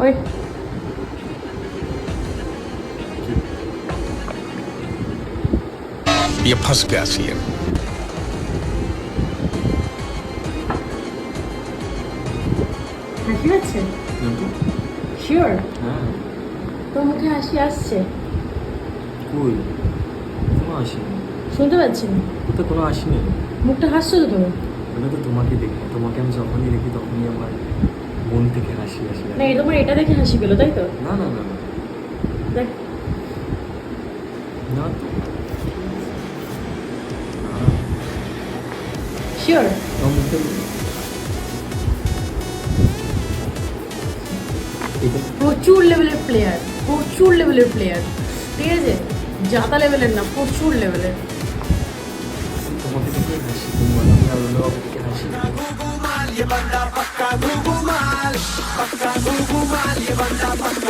Wait, ये फंस गया सीएम। হাসি পাচ্ছে? শিওর? হ্যাঁ। তোর মুখে হাসি আসছে? কই কোনো আসেনি, শুনতে পাচ্ছি না। তো কোনো আসেনি। মুখটা হাসছো তো তুমি? ওটা তো তোমাকে দেখি, তোমাকে আমি যখনই দেখি তখনই আমার মন থেকে হাসি হাসি না, এই তোমার এটা দেখে হাসি পেলো তাই তো? না না না না দেখ, না তো শিওর? আমার মুখে এটা প্রচুর লেভেলের প্লেয়ার, প্রচুর লেভেলের প্লেয়ার, ঠিক আছে? জাতা লেভেলের না, প্রচুর লেভেলের। তোমাকে দেখে হাসি, তুমি বলো আমি আর অন্যবাবু দেখে হাসি। ये बंदा पक्का घूमू माल, पक्का घूमू माल, ये बंदा पक्का